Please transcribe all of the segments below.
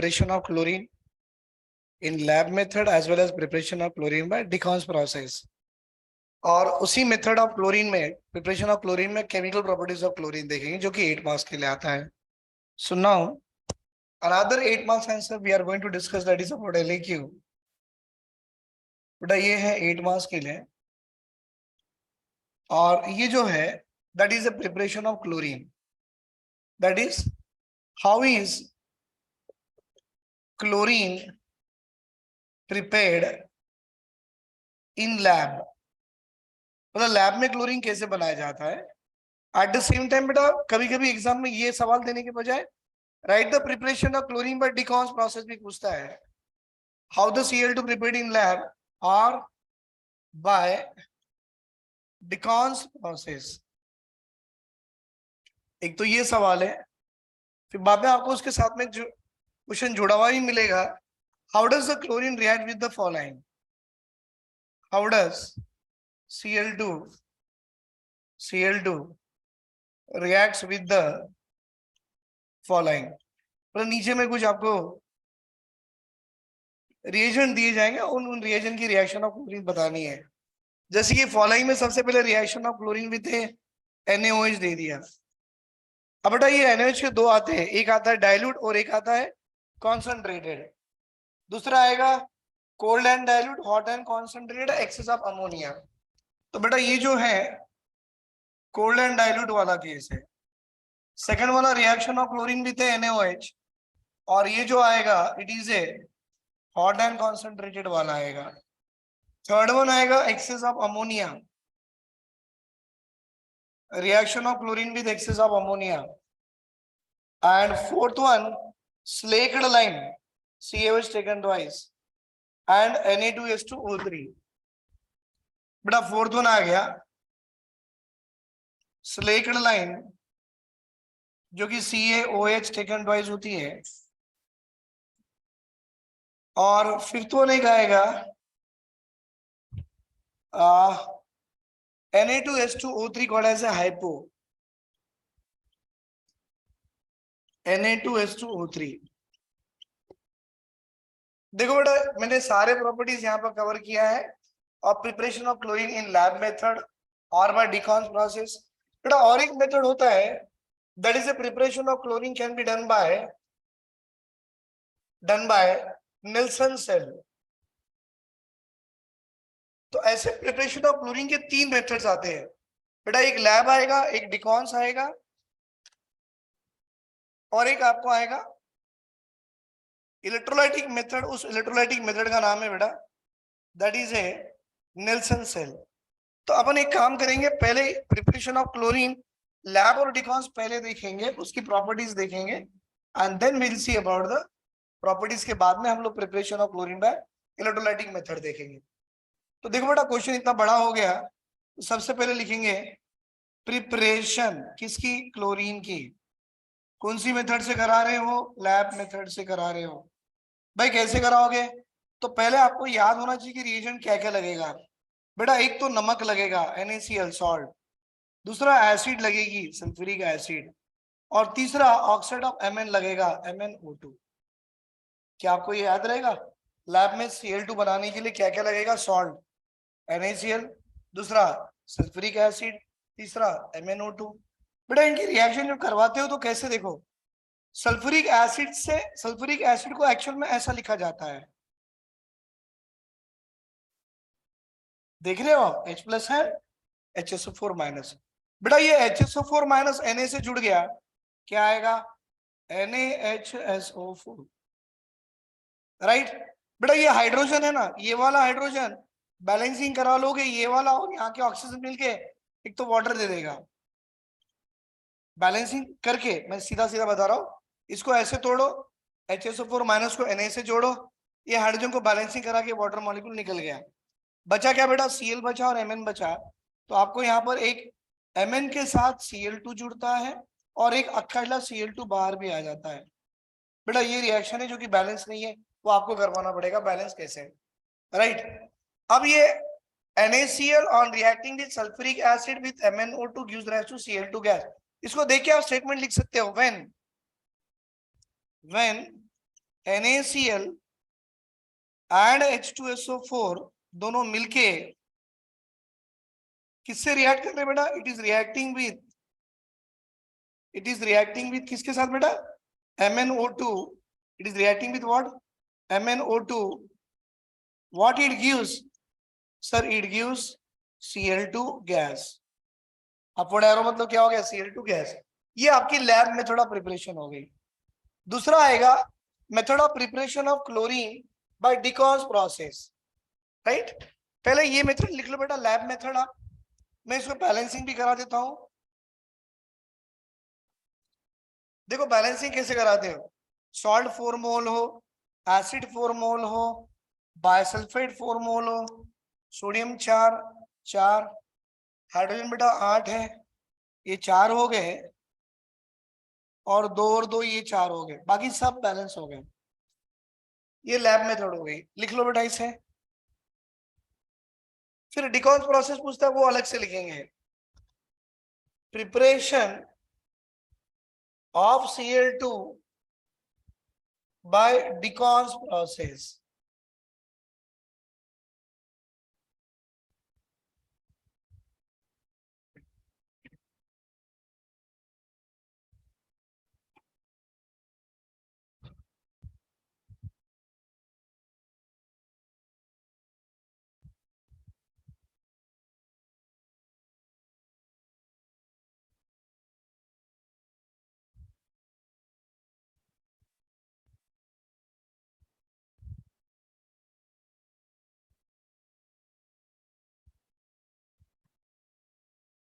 preparation of chlorine in lab method as well as preparation of chlorine by Deacons process. और उसी method of chlorine में preparation of chlorine में chemical properties of chlorine देखेंगे जो कि 8 marks के लिए आता है. So now another 8 marks answer we are going to discuss, that is about LAQ. बेटा ये है 8 मार्क्स के लिए और ये जो है that is a preparation of chlorine, that is how is chlorine prepared in lab. मतलब लैब में क्लोरीन कैसे बनाया जाता है. एट द सेम टाइम बेटा कभी कभी एग्जाम में ये सवाल देने के बजाय write the preparation of chlorine by Deacon's process भी पूछता है. How the Cl2 prepared in lab और बाय डिकॉन्स प्रोसेस. एक तो ये सवाल है, फिर बाद में आपको उसके साथ में क्वेश्चन जुड़ा हुआ ही मिलेगा. How does the chlorine react with the following. How does Cl2 reacts with the following. तो नीचे में कुछ आपको रिएजेंट दिए जाएंगे, उन रिएजेंट की रिएक्शन ऑफ क्लोरीन बतानी है. जैसे कि फॉलोइंग में सबसे पहले reaction of chlorine with NaOH दे दिया. अब बेटा ये NaOH के दो आते हैं, एक आता है डाइल्यूट और एक आता है कॉन्सेंट्रेटेड. दूसरा आएगा cold and dilute, hot and concentrated, excess of ammonia. तो बेटा ये जो है कोल्ड एंड डाइल्यूट वाला केस है. सेकंड वाला reaction of chlorine with NaOH और ये जो आएगा it is a hot and concentrated वाला आएगा. थर्ड वन आएगा excess of ammonia, reaction of chlorine with excess of ammonia. And fourth one slaked lime, CaOH taken twice and Na2H2O3. बेटा fourth one आ गया slaked line जो कि CaOH taken twice होती है. और फिफ्थ वन एक आएगा Na2H2O3 कॉल्ड एज ए hypo. Na2H2O3. देखो बेटा मैंने सारे प्रॉपर्टीज यहाँ पर कवर किया है. और preparation of chlorine in lab method और बाय डिकॉन्स प्रोसेस. बेटा और एक मेथड होता है that is a preparation of chlorine can be done by Nelson cell. तो ऐसे प्रिपरेशन ऑफ क्लोरीन के 3 मेथड्स आते हैं बेटा. एक लैब आएगा, एक डिकॉन्स आएगा और एक आपको आएगा इलेक्ट्रोलाइटिक मेथड. उस इलेक्ट्रोलाइटिक मेथड का नाम है बेटा that is a Nelson cell. तो अपन एक काम करेंगे, पहले प्रिपरेशन ऑफ क्लोरीन लैब और डिकॉन्स पहले देखेंगे, उसकी प्रॉपर्टीज देखेंगे and then will see about the properties. के बाद में हम लोग preparation of chlorine by electrolytic method देखेंगे. तो देखो बेटा क्वेश्चन इतना बड़ा हो गया तो सबसे पहले लिखेंगे प्रिपरेशन किसकी, क्लोरीन की. कौन सी मेथड से करा रहे हो, लैब मेथड से करा रहे हो. भाई कैसे कराओगे, तो पहले आपको याद होना चाहिए कि रिएजेंट क्या क्या लगेगा. बेटा एक तो नमक लगेगा NaCl सॉल्ट, दूसरा एसिड लगेगी सल्फ्यूरिक एसिड, और तीसरा ऑक्साइड ऑफ Mn लगेगा MnO2. क्या आपको ये याद रहेगा लैब में Cl2 बनाने के लिए क्या क्या लगेगा. सॉल्ट NaCl, दूसरा सल्फ्यूरिक एसिड, तीसरा MnO2. बेटा इनकी रिएक्शन जब करवाते हो तो कैसे देखो, सल्फ्यूरिक एसिड से सल्फ्यूरिक एसिड को एक्चुअल में ऐसा लिखा जाता है, देख रहे हो आप, H+ है HSO4-. बेटा ये HSO4- Na से जुड़ गया, क्या आएगा NaHSO4. राइट. बेटा ये हाइड्रोजन है ना, ये वाला हाइड्रोजन बैलेंसिंग करा लोगे, ये वाला और यहाँ के ऑक्सीजन मिलके एक तो वाटर दे देगा. बैलेंसिंग करके मैं सीधा सीधा बता रहा हूँ, इसको ऐसे तोड़ो, HSO4- को Na से जोड़ो, ये हाइड्रोजन को बैलेंसिंग करा के वाटर मॉलिक्यूल निकल गया. बचा क्या बेटा, Cl बचा और Mn बचा. तो आपको यहाँ पर एक Mn के साथ Cl2 जुड़ता है और एक अकेला Cl2 बाहर भी आ जाता है. बेटा ये रिएक्शन है जो कि बैलेंस नहीं है, वो आपको करवाना पड़ेगा बैलेंस कैसे. राइट. अब ये NaCl on reacting with sulfuric acid with MnO2 gives rise to Cl2 gas. इसको देख के आप स्टेटमेंट लिख सकते हो, when NaCl एंड H2SO4 दोनों मिलके किससे रिएक्ट कर रहे हैं बेटा? इट इज रिएक्टिंग विथ किसके साथ बेटा? MnO2. It is reacting with what? MnO2. What it gives? Sir it gives Cl2 gas. Upward arrow मतलब क्या हो गया? Cl2 gas. ये आपकी लैब मेथड ऑफ प्रिपरेशन हो गई. दूसरा आएगा method of preparation of chlorine by Deacon's process. Right, पहले ये मेथड लिख लो बेटा, लैब मेथड. आप, मैं इसको बैलेंसिंग भी करा देता हूं. देखो बैलेंसिंग कैसे कराते हो? सॉल्ट 4 मोल हो, एसिड 4 मोल हो, बायसल्फेट 4 मोल हो, सोडियम 4, हाइड्रोजन बेटा 8 है, ये 4 हो गए, और 2 और 2 ये 4 हो गए, बाकी सब बैलेंस हो गए. ये लैब मेथड हो गई. लिख लो बेटा इसे. फिर डिकॉन्स प्रोसेस पूछता है, वो अलग से लिखेंगे. Preparation of Cl2 by Deacon's process.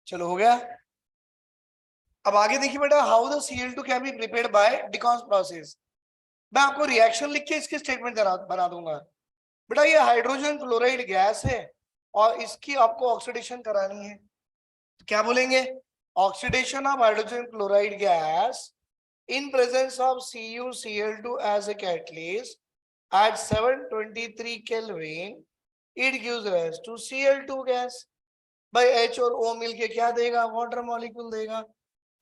चलो हो गया. अब आगे देखिए बेटा, how the Cl2 can be prepared by Deacon's process. मैं आपको रिएक्शन लिख के इसके स्टेटमेंट बना दूंगा. बेटा ये हाइड्रोजन क्लोराइड गैस है और इसकी आपको ऑक्सीडेशन करानी है. तो क्या बोलेंगे? Oxidation of hydrogen chloride gas in presence of CuCl2 as a catalyst at 723 Kelvin, it gives rise to Cl2 gas. भाई H और O मिलके क्या देगा? वाटर मॉलिक्यूल देगा.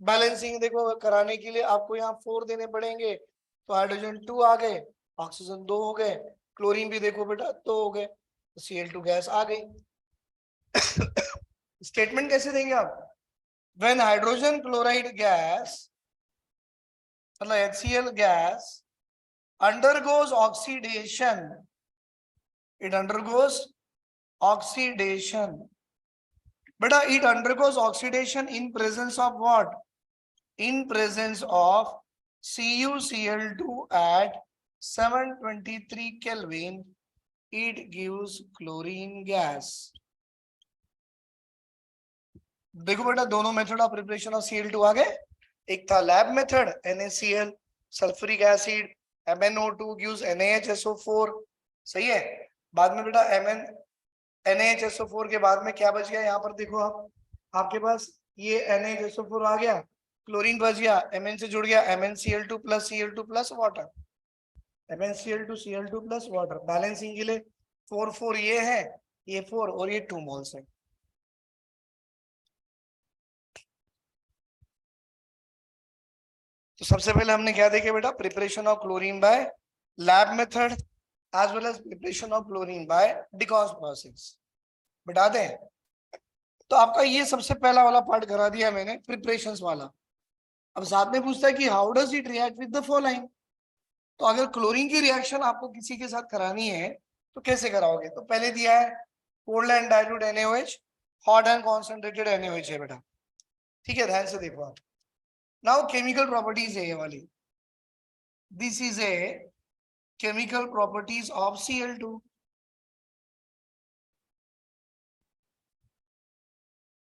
बैलेंसिंग देखो कराने के लिए आपको यहाँ 4 देने पड़ेंगे, तो हाइड्रोजन 2 आ गए, ऑक्सीजन 2 हो गए, क्लोरीन भी देखो बेटा 2 हो गए, तो Cl2 गैस आ गई. स्टेटमेंट कैसे देंगे आप? व्हेन हाइड्रोजन क्लोराइड गैस मतलब HCl gas undergoes oxidation, it undergoes oxidation. Beta, it undergoes oxidation in presence of what? In presence of CuCl2 at 723 Kelvin, it gives chlorine gas. देखो बेटा दोनों method of preparation of Cl2 आ गए. एक था lab method NaCl, sulphuric acid, MnO2 gives NaHSO4. सही है. बाद में बेटा NaHSO4 के बाद में क्या बच गया? यहाँ पर देखो आप, आपके पास ये NaHSO4 आ गया, क्लोरीन बच गया, Mn से जुड़ गया, MnCl2 plus Cl2 plus water, MnCl2 Cl2 plus water. Balancing के लिए 4 ये है, ये 4 और ये 2 मोल्स है. तो सबसे पहले हमने क्या देखे बेटा? Preparation of chlorine by lab method as well as preparation of chlorine by Deacon's process. बता दें तो आपका ये सबसे पहला वाला पार्ट करा दिया मैंने, प्रिपरेशंस वाला. अब साथ में पूछता है कि how does it react with the following. तो अगर क्लोरीन की रिएक्शन आपको किसी के साथ करानी है तो कैसे कराओगे? तो पहले दिया है cold and dilute NaOH, hot and concentrated NaOH है बेटा. ठीक है, ध्यान से देखो आप. नाउ केमिकल प्रॉपर्टीज है ये वाली. This is a chemical properties of Cl2.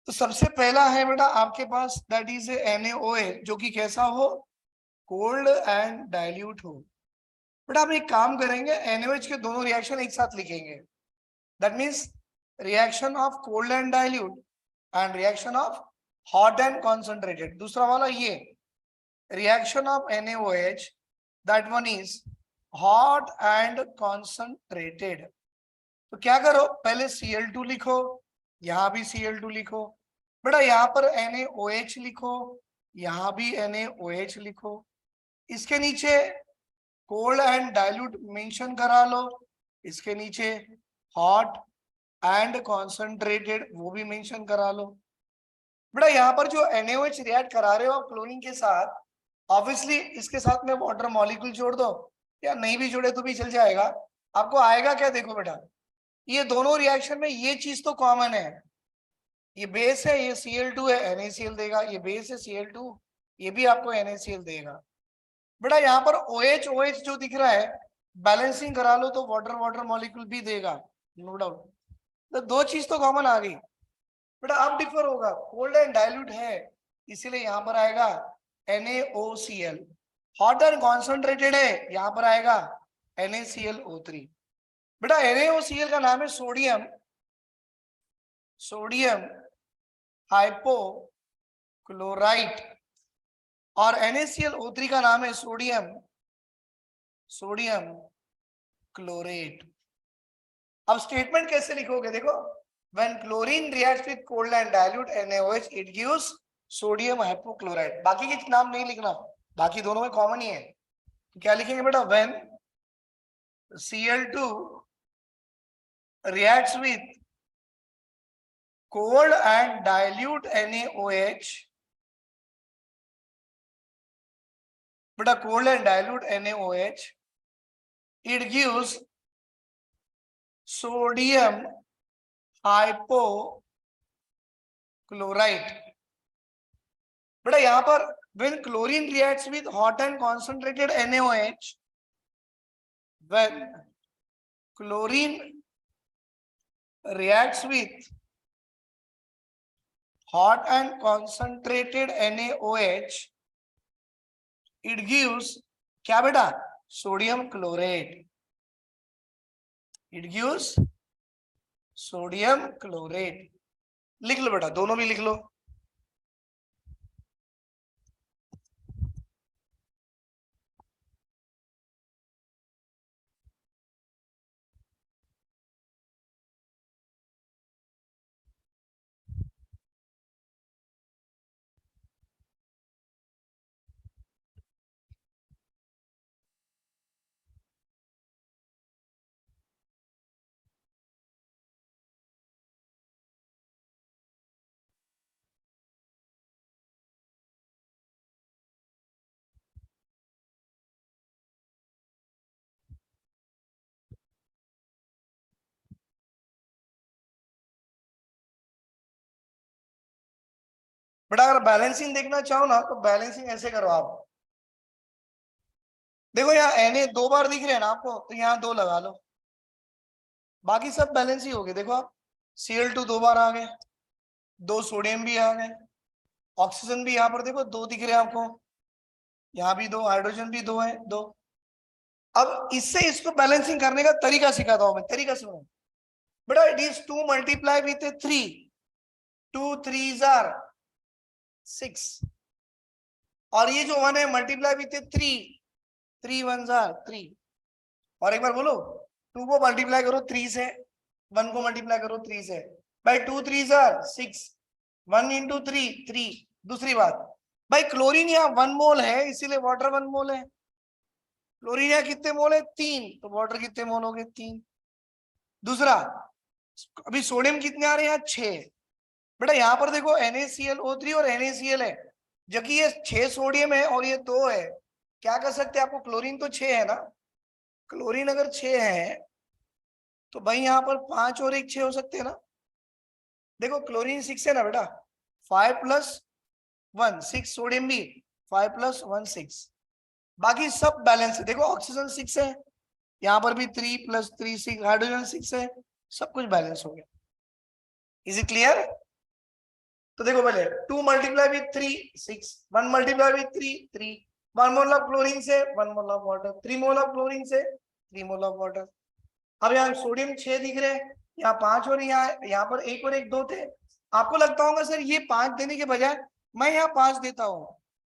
तो सबसे पहला है बेटा आपके पास दैट इज NaOH, जो कि कैसा हो? कोल्ड एंड डाइल्यूट हो. बेटा आप एक काम करेंगे, NaOH के दोनों रिएक्शन एक साथ लिखेंगे. That means reaction of cold and dilute and reaction of hot and concentrated. दूसरा वाला ये reaction of NaOH, that one is hot and concentrated. तो क्या करो, पहले Cl2 लिखो, यहां भी Cl2 लिखो. बेटा यहाँ पर NaOH लिखो, यहां भी NaOH लिखो. इसके नीचे कोल्ड एंड डाइल्यूट मेंशन करा लो, इसके नीचे हॉट एंड कॉन्सेंट्रेटेड वो भी मेंशन करा लो। बेटा यहाँ पर जो NaOH रिएक्ट करा रहे हो आप क्लोरीन के साथ, ऑब्वियसली इसके साथ में वाटर मॉलिक्यूल जोड़ दो या नहीं भी जोड़े तो भी चल जाएगा। आपको आएगा क्या, देखो बेटा ये दोनों रिएक्शन में ये चीज तो कॉमन है, ये बेस है, ये Cl2 है, NaCl देगा, ये बेस है Cl2, ये भी आपको NaCl देगा। बेटा यहाँ पर OH OH जो दिख रहा है बैलेंसिंग करा लो तो वाटर वाटर मॉलिक्यूल भी देगा, नो डाउट। तो दो चीज तो कॉमन आ गई। बेटा अब डिफर होगा, कोल्ड एंड डाइल्यूट है इसीलिए यहाँ पर आएगा NaOCl, हॉट एंड कॉन्सेंट्रेटेड है यहाँ पर आएगा NaClO3। बेटा NaOCl का नाम है सोडियम, सोडियम हाइपोक्लोराइट, और NaClO3 का नाम है सोडियम, सोडियम क्लोरेट। अब स्टेटमेंट कैसे लिखोगे, देखो when chlorine reacts with cold and dilute NaOH it gives sodium hypochlorite। बाकी के नाम नहीं लिखना, बाकी दोनों में कॉमन ही है। तो क्या लिखेंगे बेटा, when Cl2 reacts with cold and dilute NaOH, बेटा cold and dilute NaOH it gives sodium hypochlorite। बेटा यहां पर when chlorine reacts with hot and concentrated NaOH, when chlorine reacts with hot and concentrated NaOH it gives क्या बेटा, sodium chlorate, it gives sodium chlorate. लिख लो बेटा, दोनों भी लिख लो। बेटा अगर बैलेंसिंग देखना चाहो ना तो बैलेंसिंग ऐसे करो आप, देखो यहाँ Na दो बार दिख रहे हैं ना आपको, तो यहाँ दो लगा लो, बाकी सब बैलेंस ही हो गए। देखो आप Cl2 दो बार आ गए, दो सोडियम भी आ गए, ऑक्सीजन भी यहाँ पर देखो दो दिख रहे हैं आपको, यहाँ भी दो, हाइड्रोजन भी दो है, दो। अब इससे इसको बैलेंसिंग करने का तरीका सिखाता हूं मैं, तरीका सुनो बेटा। It is 2 multiply with 3, 2 3s are 6, और ये जो 1 है मल्टीप्लाई विथ 3, 3 1s are 3। और एक बार बोलो, 2 को मल्टीप्लाई करो 3 से, 1 को मल्टीप्लाई करो 3 से, भाई 2 3s are 6, 1 into 3 3। दूसरी बात भाई, क्लोरीन यहाँ 1 मोल है इसीलिए वाटर 1 मोल है, क्लोरीन यहाँ कितने मोल है 3, तो वाटर कितने मोल हो गए 3। दूसरा, अभी सोडियम कितने आ रहे हैं यहाँ 6, बेटा यहाँ पर देखो NaClO3 और NaCl है, जबकि ये 6 सोडियम है और ये 2 है, क्या कर सकते हैं आपको, क्लोरीन तो 6 है ना, क्लोरीन अगर 6 है तो भाई यहाँ पर 5 और 1 6 हो सकते हैं ना। देखो क्लोरीन 6 है ना बेटा, 5 + 1 6, सोडियम भी 5 + 1 6, बाकी सब बैलेंस है। देखो ऑक्सीजन 6 है, यहाँ पर भी 3 + 3 6, हाइड्रोजन 6 है, सब कुछ बैलेंस हो गया। Is it clear? तो देखो पहले 2 multiply with 3 6, 1 multiply with 3 3, 1 mole of chlorine से 1 mole of water, 3 mole of chlorine से 3 मोल ऑफ वाटर। अब यहाँ सोडियम 6 दिख रहे हैं, यहाँ 5 और यहाँ पर 1 और 1 2 थे। आपको लगता होगा सर ये 5 देने के बजाय मैं यहाँ 5 देता हूँ,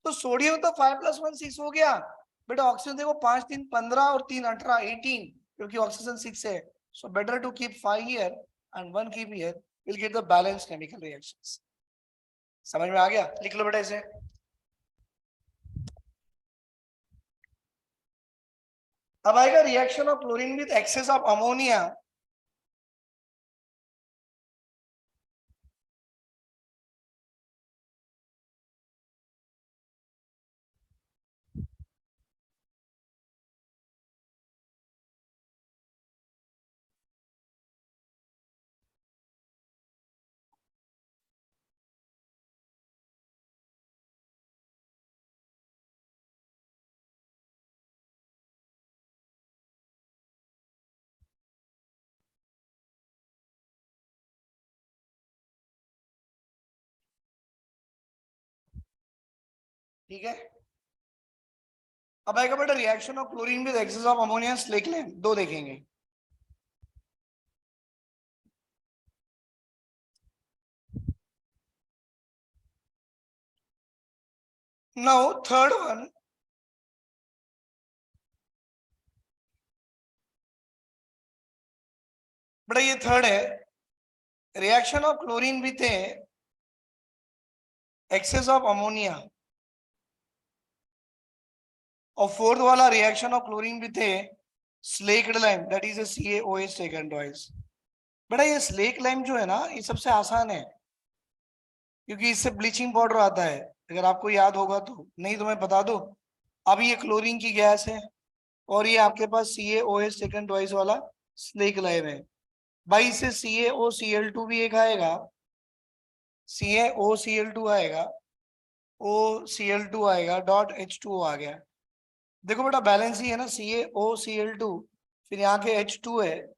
तो सोडियम तो 5 + 1 6 हो गया। बेटा ऑक्सीजन देखो 5 3 15 और 3 18 18, क्योंकि ऑक्सीजन 6 है, so better to keep 5 here and 1 keep here, will get the balance chemical reactions. समझ में आ गया? लिख लो बेटा इसे। अब आएगा reaction of chlorine with excess of ammonia. ठीक है, अब आएगा बेटा reaction of chlorine with excess of ammonia slaked lime, दो देखेंगे। नाउ थर्ड वन, बेटा ये थर्ड है, reaction of chlorine with excess of ammonia. और फोर्थ वाला reaction of chlorine with slaked lime, that is CaOH taken twice. बेटा ये slack lime जो है ना, ये सबसे आसान है, क्योंकि इससे ब्लीचिंग पाउडर आता है, अगर आपको याद होगा तो, नहीं तो मैं बता दूं। अब ये क्लोरीन की गैस है और ये आपके पास CaOH टेकन ट्वाइस वाला स्लेक लाइम है। भाई इससे CaOCl2 भी एक आएगा, CaOCl2 आएगा, OCl2 आएगा, डॉट H2O आ गया। देखो बेटा बैलेंस ही है ना, CaOCl2, फिर यहाँ के H2 है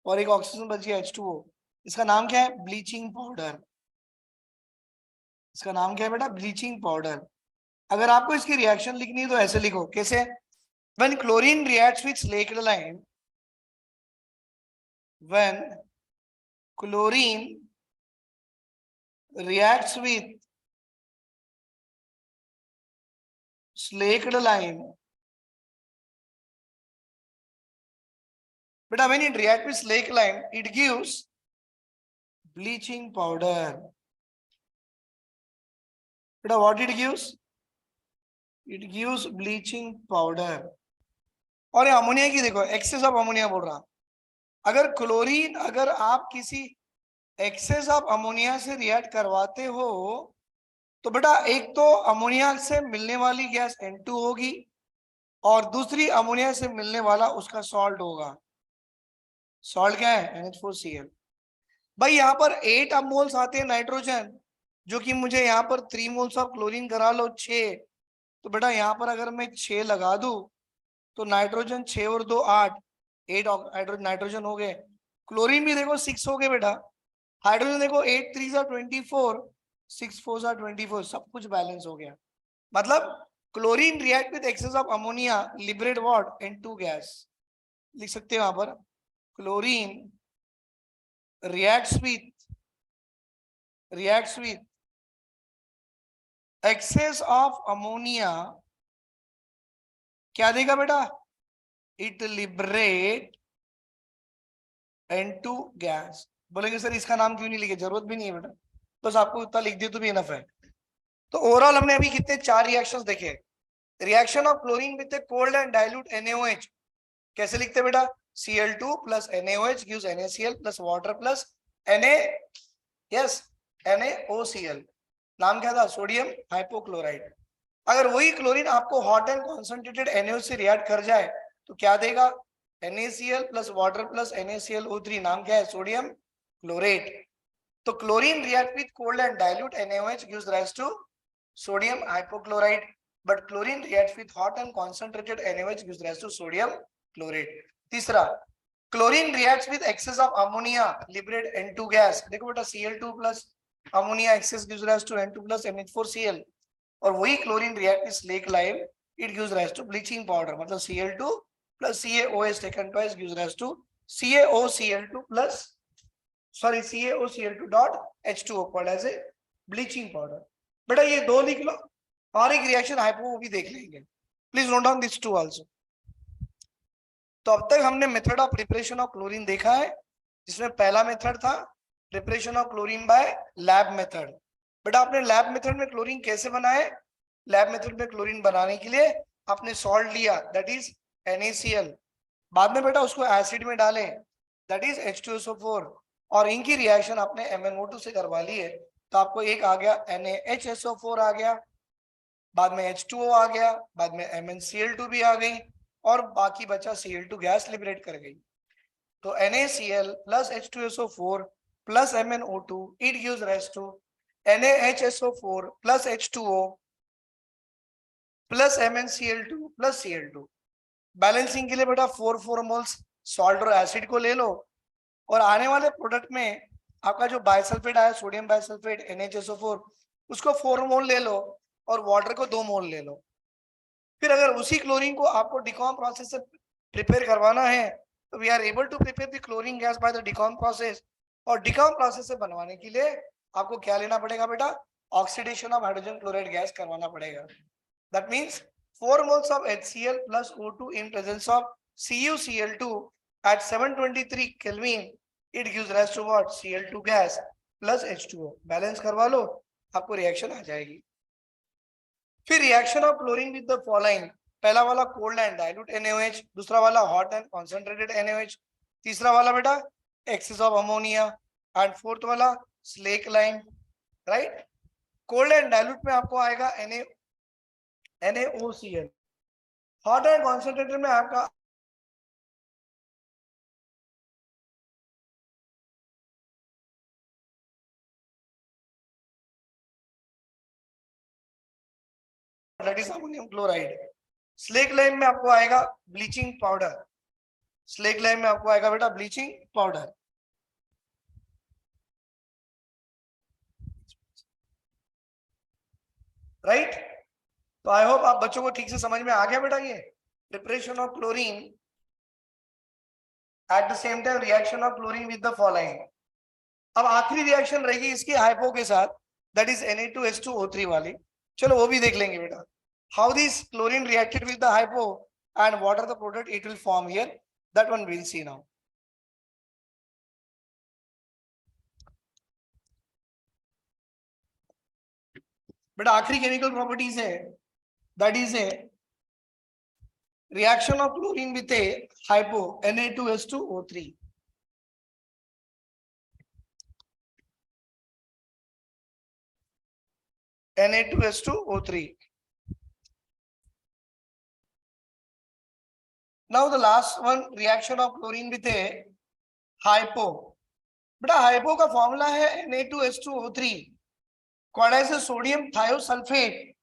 और एक ऑक्सीजन बच गया H2O। इसका नाम क्या है? Bleaching powder. इसका नाम क्या है बेटा? Bleaching powder. अगर आपको इसकी रिएक्शन लिखनी है तो ऐसे लिखो, कैसे? When chlorine reacts with slaked lime, when chlorine reacts with slaked lime, but when it reacts with slaked lime, it gives bleaching powder. But what it gives? It gives bleaching powder. और ये ammonia की देखो, access of ammonia बोल रहा, अगर chlorine, अगर आप किसी एक्सेस ऑफ अमोनिया से रिएक्ट करवाते हो तो बेटा एक तो अमोनिया से मिलने वाली गैस N2 होगी और दूसरी अमोनिया से मिलने वाला उसका सॉल्ट होगा। सॉल्ट क्या है? NH4Cl। भाई यहाँ पर 8 मोल्स आते हैं नाइट्रोजन, जो कि मुझे यहाँ पर 3 मोल्स ऑफ क्लोरीन करा लो 6, तो बेटा यहाँ पर अगर मैं 6 लगा दूं तो नाइट्रोजन 6 और 2 8, 8 नाइट्रोजन हो गए। क्लोरीन भी देखो 6 हो गए बेटा। हाइड्रोजन देखो 8 3 24, 6 4 24, सब कुछ बैलेंस हो गया। मतलब chlorine react with excess of ammonia liberate what? N2 gas. लिख सकते हो यहाँ पर, chlorine reacts with excess of ammonia, क्या देगा बेटा? It liberate N2 gas. बोलेंगे सर इसका नाम क्यों नहीं लिखे? जरूरत भी नहीं है बेटा, बस आपको इतना लिख दिया तो भी इनफ है। तो ओवरऑल हमने अभी कितने 4 रिएक्शंस देखे। Reaction of chlorine with cold and dilute NaOH, कैसे लिखते बेटा? Cl2 plus NaOH gives NaCl plus water plus Na, yes, NaOCl। नाम क्या था? Sodium hypochloride. अगर वही क्लोरीन आपको हॉट एंड कॉन्सेंट्रेटेड NaOH से रिएक्ट कर जाए तो क्या देगा? NaCl plus water plus NaClO3, नाम क्या है? Sodium chlorate. तो chlorine react with cold and dilute NaOH gives rise to sodium hypochlorite, but chlorine reacts with hot and concentrated NaOH gives rise to sodium chlorate। तीसरा, chlorine reacts with excess of ammonia liberate N2 gas. देखो बेटा Cl2 plus ammonia excess gives rise to N2 plus NH4Cl, और वही chlorine react with slake lime, it gives rise to bleaching powder. मतलब Cl2 plus CaOH taken twice gives rise to CaOCl2 plus CaOCl2 dot H2O called as a bleaching powder. बेटा ये दो लिख लो, और एक reaction hypo वो भी देख लेंगे। Please note down this too also. तो अब तक हमने method of preparation of chlorine देखा है, जिसमें पहला मेथड था preparation of chlorine by lab method. बेटा आपने लैब मेथड में क्लोरीन कैसे बनाए? लैब मेथड में क्लोरीन बनाने के लिए आपने सॉल्ट लिया, दैट इज NaCl, बाद में बेटा उसको एसिड में डालें, दैट इज H2SO4, और इनकी रिएक्शन आपने MnO2 से करवा ली है, तो आपको एक आ गया NaHSO4 आ गया, बाद में H2O आ गया, बाद में MnCl2 भी आ गई, और बाकी बचा Cl2 गैस लिबरेट कर गई। तो NaCl plus H2SO4 plus MnO2, it gives rise to NaHSO4 plus H2O plus MnCl2 plus Cl2। Balancing के लिए बेटा 4 मोल्स सॉल्ट और एसिड को ले लो, और आने वाले प्रोडक्ट में आपका जो बाइसल्फेट आया, सोडियम बाइसल्फेट NaHSO4, उसको 4 मोल ले लो, और वाटर को 2 मोल ले लो। फिर अगर उसी क्लोरीन को आपको डिकॉम प्रोसेस से प्रिपेयर करवाना है, तो we are able to prepare the chlorine gas by the Deacon process. और डिकॉम प्रोसेस से बनवाने के लिए आपको क्या लेना पड़ेगा बेटा, oxidation of hydrogen chloride gas करवाना पड़ेगा। That means 4 moles of HCl plus O2 in presence of CuCl2 at 723 Kelvin, it gives rise to what, Cl2 gas plus H2O। Balance करवा लो, आपको रिएक्शन आ जाएगी। फिर reaction of chlorine with the following, पहला वाला cold and dilute NaOH, दूसरा वाला hot and concentrated NaOH, तीसरा वाला बेटा excess of ammonia, and fourth वाला slake lime, right. Cold and dilute में आपको आएगा NaOCl, हॉट एंड कॉन्सेंट्रेटेड में आपका that is ammonium chloride. Slake lime में आपको आएगा ब्लीचिंग पाउडर, स्लेक लाइम में आपको आएगा बेटा ब्लीचिंग पाउडर, राइट। तो आई होप आप बच्चों को ठीक से समझ में आ गया बेटा ये preparation of chlorine at the same time reaction of chlorine with the following. अब आखिरी रिएक्शन रहेगी इसकी हाइपो के साथ, दैट इज Na2H2O3 वाली, चलो वो भी देख लेंगे बेटा, how this chlorine reacted with the hypo and what are the product it will form here, that one will see now. बेटा आखिरी केमिकल प्रॉपर्टीज है, that is a reaction of chlorine with a hypo Na2H2O3। Na2H2O3। Now the last one, reaction of chlorine with a hypo। बेटा hypo का formula है Na2H2O3, कौन है sodium thiosulphate.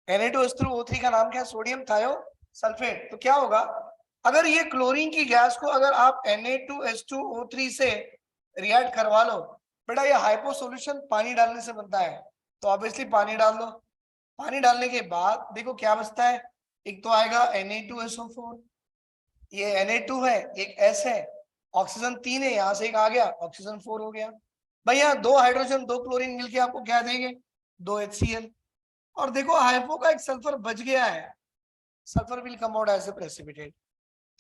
Na2H2O3 का नाम क्या है, सोडियम थायोसल्फेट। तो क्या होगा, अगर ये क्लोरीन की गैस को अगर आप Na2H2O3 से रिएक्ट करवा लो, बेटा ये हाइपो सॉल्यूशन पानी डालने से बनता है, तो ऑब्वियसली पानी डाल दो। पानी डालने के बाद देखो क्या बचता है, एक तो आएगा Na2SO4, ये Na2 है, एक S है, ऑक्सीजन 3 है, यहां से एक आ गया, ऑक्सीजन 4 हो गया। भाई यहाँ 2 हाइड्रोजन 2 क्लोरीन मिलके आपको क्या देंगे, 2 HCl। और देखो हाइपो का एक सल्फर बच गया है, sulphur will come out as a precipitate.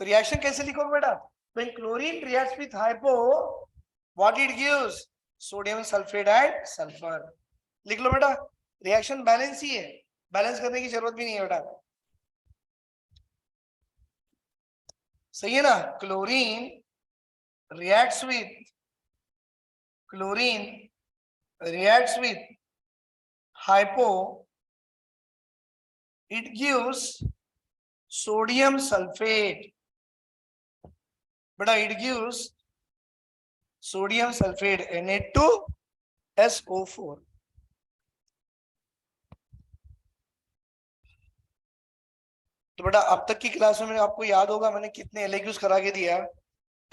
तो रिएक्शन कैसे लिखोगे बेटा, when chlorine reacts with hypo what it gives, sodium sulphate and sulphur. लिख लो बेटा, रिएक्शन बैलेंस ही है, बैलेंस करने की जरूरत भी नहीं है बेटा, सही है ना। Chlorine reacts with hypo, it gives sodium sulfate, बेटा it gives sodium sulfate Na2SO4। तो बेटा अब तक की क्लास में आपको याद होगा मैंने कितने LAQs करा के दिया।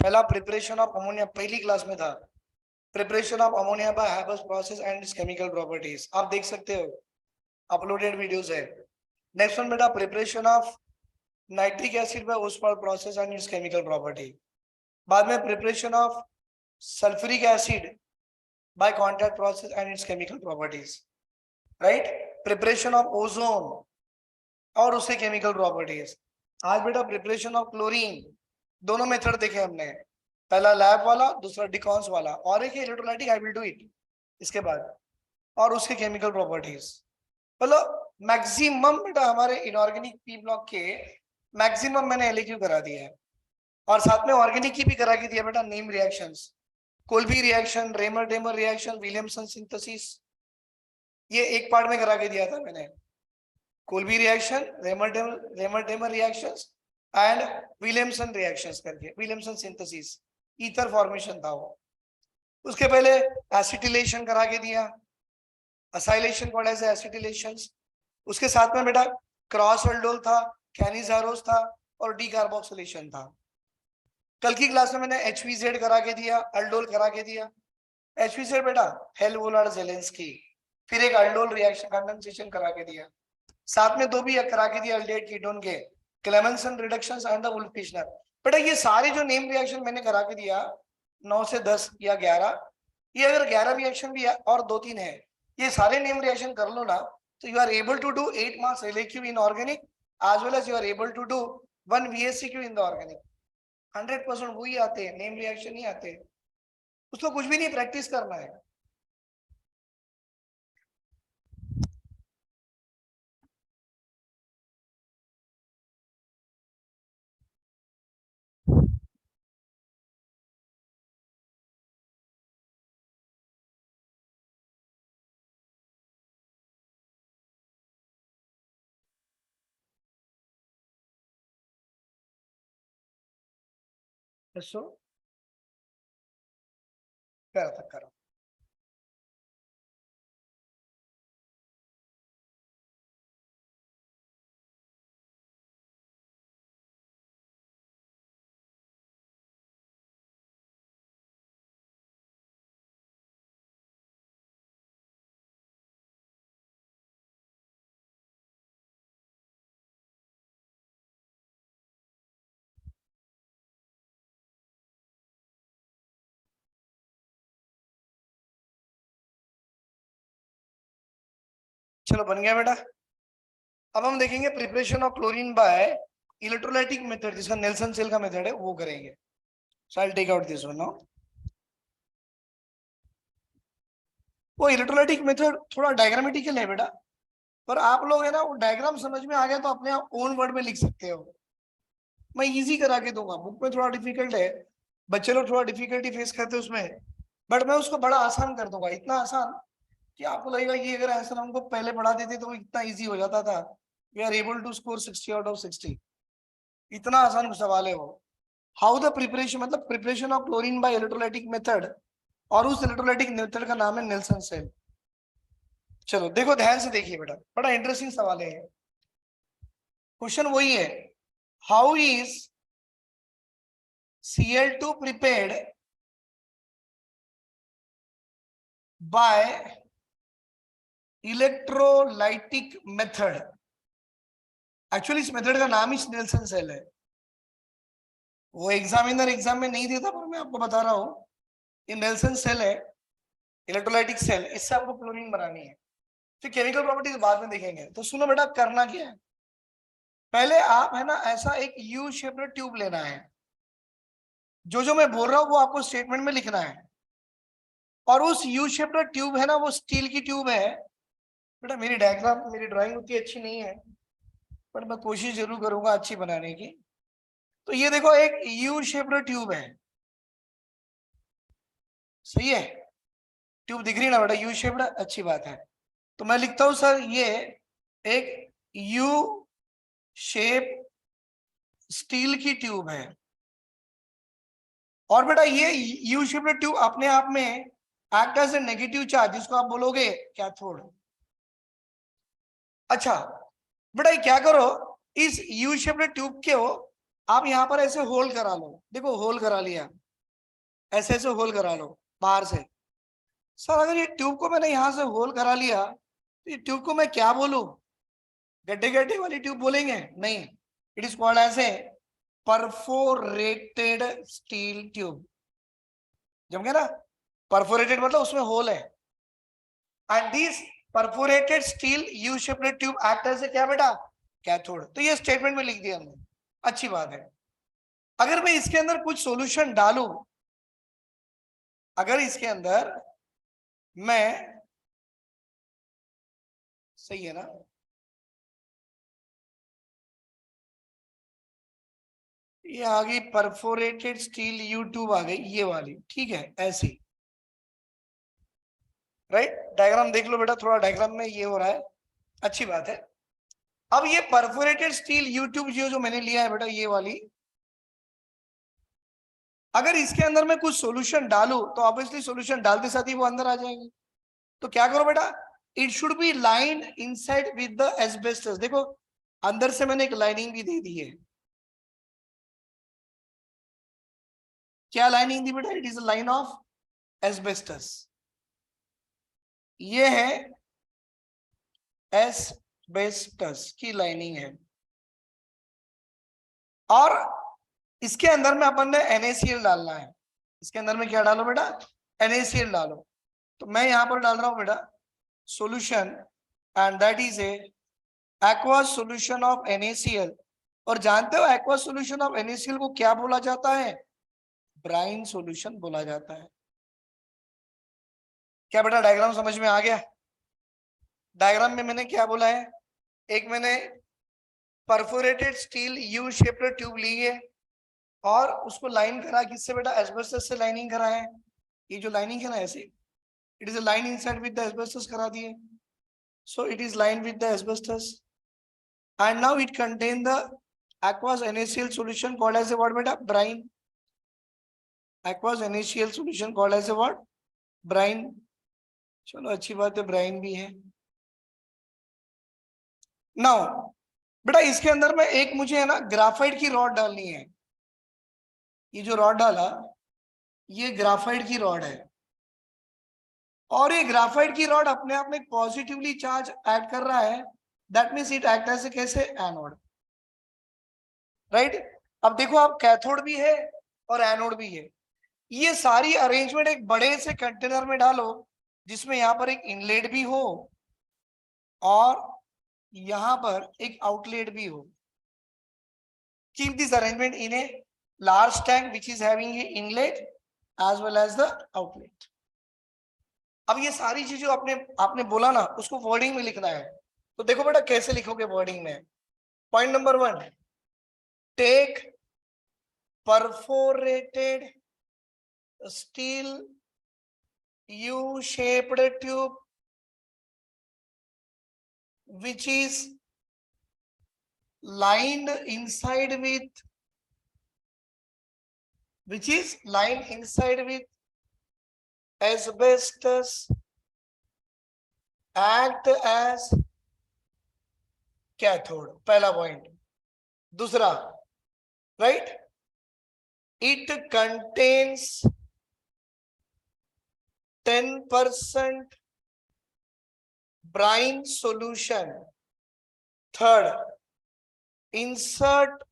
पहला प्रिपरेशन ऑफ अमोनिया पहली क्लास में था, preparation of ammonia bye Haber's process and it's chemical properties, आप देख सकते हो अपलोडेड वीडियोस है। नेक्स्ट वन बेटा preparation of nitric acid by Oswald process and it's chemical property, बाद में preparation of sulphuric acid by contact process and it's chemical properties, right. Preparation of ozone और उसके केमिकल प्रॉपर्टीज। आज बेटा preparation of chlorine, दोनों method देखे हमने, पहला लैब वाला, दूसरा डिकॉन्स वाला, और एक electrolytic I will do it इसके बाद, और उसके केमिकल प्रॉपर्टीज। मतलब मैक्सिमम बेटा हमारे इनऑर्गेनिक पी ब्लॉक के मैक्सिमम मैंने एलक्यू करा दिया है, और साथ में ऑर्गेनिक की भी करा के दिया बेटा, name reactions, Kolbe reaction, Reimer Tiemann reaction, Williamson synthesis, ये एक पार्ट में करा के दिया था मैंने। Kolbe reaction, Reimer Tiemann reactions and Williamson reactions करके, विलियमसन सिंथेसिस, ईथर फॉर्मेशन था वो। उसके पहले एसिटिलेशन करा के दिया, असाइलेशन कॉल्ड एज एसिटिलेशंस। उसके साथ में बेटा क्रॉस अल्डोल था, कैनिजारोस था और डीकार्बोक्सिलेशन था। कल की क्लास में मैंने HVZ करा के दिया, अल्डोल करा के दिया। HVZ बेटा हेल वोलार जेलेंस्की, फिर एक अल्डोल रिएक्शन कंडेंसेशन करा के दिया, साथ में 2 भी करा के दिया अल्डेहाइड कीटोन के, Clemmensen reductions and the wolf-Kishner. बेटा ये सारे जो नेम रिएक्शन मैंने करा के दिया 9 से 10 या 11, ये अगर 11 रिएक्शन भी और 2-3 है, ये सारे नेम रिएक्शन कर लो ना, तो you are able to do 8 marks LAQ in organic as well as you are able to do 1 VSCQ in the organic। 100% वही आते हैं, नेम रिएक्शन नहीं आते, उसको कुछ भी नहीं प्रैक्टिस करना है। करो करो। चलो बन गया बेटा। अब हम देखेंगे preparation of chlorine by electrolytic method, जिसका नेल्सन सेल का मेथड है, वो करेंगे। So I will take out this one now. वो इलेक्ट्रोलाइटिक मेथड थोड़ा डायग्रामेटिकल है बेटा, पर आप लोग है ना, वो डायग्राम समझ में आ गया तो अपने आप ओन वर्ड में लिख सकते हो। मैं इजी करा के दूंगा, बुक में थोड़ा डिफिकल्ट है, बच्चे लोग थोड़ा डिफिकल्टी फेस करते हैं उसमें, बट मैं उसको बड़ा आसान कर दूंगा, इतना आसान कि आपको लगेगा ये अगर ऐसा हमको पहले पढ़ा देते तो इतना इजी हो जाता था। We are able to score 60 out of 60, इतना आसान सवाल है वो। हाउ द प्रिपरेशन, मतलब preparation of chlorine by electrolytic method, और उस इलेक्ट्रोलाइटिक मेथड का नाम है नेल्सन सेल। चलो देखो ध्यान से देखिए बेटा, बड़ा इंटरेस्टिंग सवाल है। क्वेश्चन वही है, how is Cl2 prepared by electrolytic method. Actually इस मेथड का नाम ही नेल्सन सेल है, वो एग्जामिनर एग्जाम में नहीं देता, पर मैं आपको बता रहा हूं, ये नेल्सन सेल है, इलेक्ट्रोलाइटिक सेल, इससे आपको क्लोरीन बनानी है। फिर केमिकल प्रॉपर्टीज बाद में देखेंगे। तो सुनो बेटा, करना क्या है, पहले आप है ना ऐसा एक यू शेप्ड ट्यूब लेना है, जो मैं बोल रहा हूं वो आपको स्टेटमेंट में लिखना है, और उस यू शेप्ड ट्यूब है ना, वो स्टील की ट्यूब है बेटा। मेरी डायग्राम, मेरी ड्राइंग उतनी अच्छी नहीं है, पर मैं कोशिश जरूर करूंगा अच्छी बनाने की। तो ये देखो एक यू शेप्ड ट्यूब है, सही है, ट्यूब दिख रही ना बेटा, यू शेप्ड, अच्छी बात है। तो मैं लिखता हूं सर, ये एक यू शेप स्टील की ट्यूब है, और बेटा ये यू शेप्ड ट्यूब अपने आप में act as a negative charge, जिसको आप बोलोगे कैथोड। अच्छा बेटा ये क्या करो, इस यू शेप्ड ट्यूब के हो आप यहाँ पर ऐसे होल करा लो, देखो होल करा लिया, ऐसे ऐसे होल करा लो बाहर से। सर अगर ये ट्यूब को मैंने यहां से होल करा लिया, तो ये ट्यूब को मैं क्या बोलूं, गड्ढे गड्ढे वाली ट्यूब बोलेंगे? नहीं, it is called as a perforated steel tube. जम गया ना, परफोरेटेड मतलब उसमें होल है, and this perforated steel U shaped tube act as a क्या बेटा, कैथोड। तो ये स्टेटमेंट में लिख दिया हमने, अच्छी बात है। अगर मैं इसके अंदर कुछ सॉल्यूशन डालूं, अगर इसके अंदर मैं, सही है ना, ये आ गई परफोरेटेड स्टील यू ट्यूब आ गई, ये वाली, ठीक है, ऐसी, राइट। डायग्राम देख लो बेटा, थोड़ा डायग्राम में ये हो रहा है, अच्छी बात है। अब ये परफोरेटेड स्टील यू ट्यूब जो मैंने लिया है बेटा, ये वाली, अगर इसके अंदर मैं कुछ सॉल्यूशन डालूं तो ऑब्वियसली सॉल्यूशन डालते साथ ही वो अंदर आ जाएंगे। तो क्या करो बेटा, it should be line inside with the asbestos. देखो अंदर से मैंने एक लाइनिंग भी दे दी है। क्या लाइनिंग दी बेटा? It is line of asbestos. ये है एस्बेस्टस की लाइनिंग है, और इसके अंदर में अपन ने NaCl डालना है। इसके अंदर में क्या डालो बेटा? NaCl डालो। तो मैं यहां पर डाल रहा हूं बेटा solution, and that is A aqueous solution of NaCl। और जानते हो aqueous solution of NaCl को क्या बोला जाता है? ब्राइन सॉल्यूशन बोला जाता है। क्या बेटा डायग्राम समझ में आ गया? डायग्राम में मैंने क्या बोला है? एक मैंने perforated steel U shaped tube ली है और उसको लाइन करा, किससे बेटा? एस्बेस्टस से लाइनिंग करा है। ये जो लाइनिंग है ना ऐसे, it is a line inside with the asbestos करा दिए। So it is line with the asbestos and now it contain the aqueous NaCl solution called as a what beta? Brine। aqueous NaCl solution called as a what? Brine। चलो अच्छी बात है, Bryan भी है। Now बेटा इसके अंदर में एक मुझे है ना ग्राफाइट की रॉड डालनी है। ये जो रॉड डाला, ये ग्राफाइट की रॉड है, और ये ग्राफाइट की रॉड अपने आप में पॉजिटिवली चार्ज ऐड कर रहा है। That means it act as कैसे? Anode, right. अब देखो आप, कैथोड भी है और एनोड भी है। ये सारी अरेंजमेंट एक बड़े से कंटेनर में डालो जिसमें यहां पर एक इनलेट भी हो और यहां पर एक आउटलेट भी हो। Keep this arrangement in a large tank which is having a inlet as well as the outlet. अब ये सारी चीजें आपने आपने बोला ना, उसको वर्डिंग में लिखना है। तो देखो बेटा कैसे लिखोगे वर्डिंग में। Point number 1, take perforated steel U-shaped tube which is lined inside with asbestos, act as cathode। पहला पॉइंट। दूसरा, right, it contains 10% brine solution। Third, insert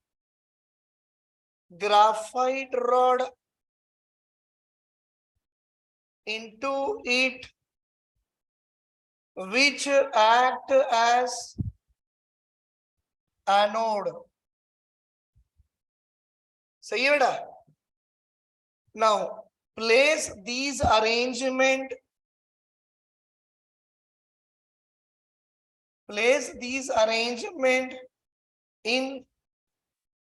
graphite rod into it which act as anode। सही है बेटा? now place these arrangement in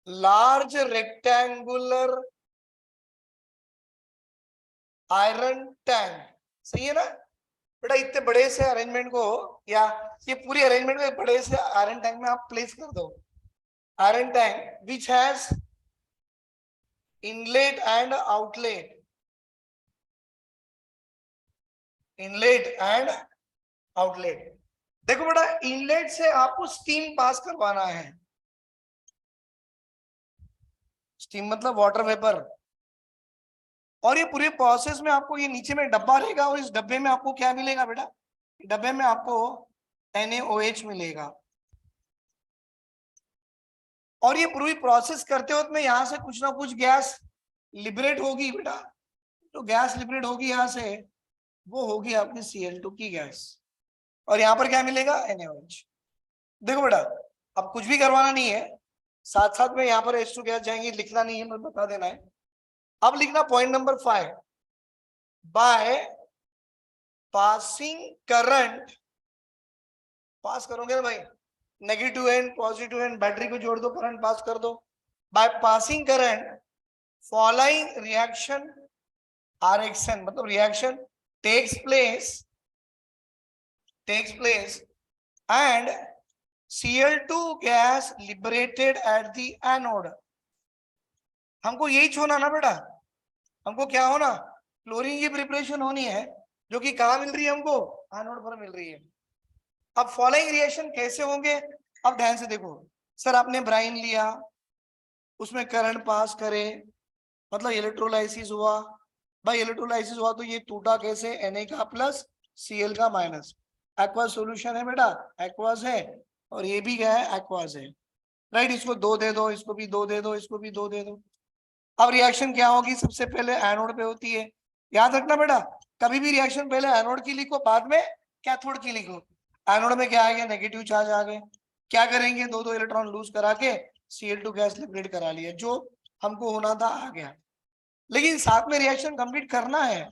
large rectangular iron tank। सही है ना बेटा? इतने बड़े से अरेंजमेंट को, या ये पूरी अरेंजमेंट को एक बड़े से आयरन टैंक में आप प्लेस कर दो। Iron tank which has inlet and outlet, inlet and outlet. देखो बेटा इनलेट से आपको स्टीम पास करवाना है। स्टीम मतलब वाटर वेपर। और ये पूरे प्रोसेस में आपको, ये नीचे में डब्बा रहेगा और इस डब्बे में आपको क्या मिलेगा बेटा? डब्बे में आपको NaOH मिलेगा। और ये पूरी प्रोसेस करते वक्त में यहां से कुछ ना कुछ गैस लिबरेट होगी बेटा। तो गैस लिबरेट होगी यहां से, वो होगी आपकी Cl2 की गैस। और यहाँ पर क्या मिलेगा? NaOH। देखो बेटा अब कुछ भी करवाना नहीं है, साथ साथ में यहाँ पर H2 गैस जाएंगी, लिखना नहीं है, मैं बता देना है। अब लिखना point number 5, by passing current. Pass करोगे ना भाई, negative and positive end battery को जोड़ दो, करंट पास कर दो। By passing current following reaction RXN, मतलब reaction takes place and Cl2 gas liberated at the anode. हमको यही छोड़ना ना बेटा, हमको क्या होना, क्लोरीन की प्रिपरेशन होनी है, जो कि कहाँ मिल रही है हमको, एनोड पर मिल रही है। अब फॉलोइंग रिएक्शन कैसे होंगे, अब ध्यान से देखो। सर आपने ब्राइन लिया, उसमें करंट पास करे, मतलब इलेक्ट्रोलाइसिस हुआ। भाई इलेक्ट्रोलाइसिस हुआ तो ये टूटा कैसे, Na का प्लस Cl का माइनस। एक्वास सॉल्यूशन है बेटा, एक्वास है, और ये भी क्या है, एक्वास है, राइट। इसको 2 दे दो, इसको भी 2 दे दो, इसको भी 2 दे दो। अब रिएक्शन क्या होगी, सबसे पहले एनोड पे होती है। याद रखना बेटा, कभी भी रिएक्शन पहले एनोड की लिखो, बाद में कैथोड की लिखो। एनोड में क्या आ गया, नेगेटिव चार्ज आ गए, क्या करेंगे, 2 इलेक्ट्रॉन लूज करा के Cl2 गैस लिबरेट करा लिया, जो हमको होना था आ गया। लेकिन साथ में रिएक्शन कंप्लीट करना है।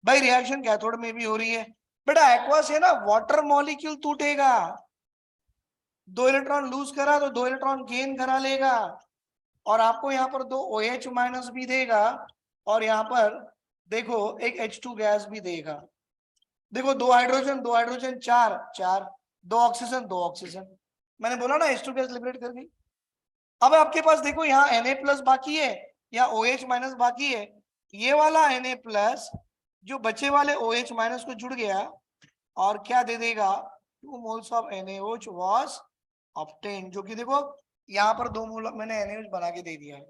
भाई रिएक्शन कैथोड में भी हो रही है बेटा, एक्वास है ना, वाटर मॉलिक्यूल टूटेगा, 2 इलेक्ट्रॉन लूज करा तो 2 इलेक्ट्रॉन गेन करा लेगा, और आपको यहाँ पर 2 OH माइनस भी देगा, और यहाँ पर देखो एक H2 गैस भी देगा। देखो 2 हाइड्रोजन 2 हाइड्रोजन 4 4, 2 ऑक्सीजन 2 ऑक्सीजन, मैंने बोला ना H2 गैस लिबरेट कर दी। अब आपके पास देखो यहाँ Na प्लस बाकी है या OH माइनस बाकी है, ये वाला Na प्लस जो बचे वाले OH माइनस को जुड़ गया और क्या दे देगा, 2 moles of NaOH was obtained, जो कि देखो यहाँ पर 2 मोल मैंने NaOH बना के दे दिया है।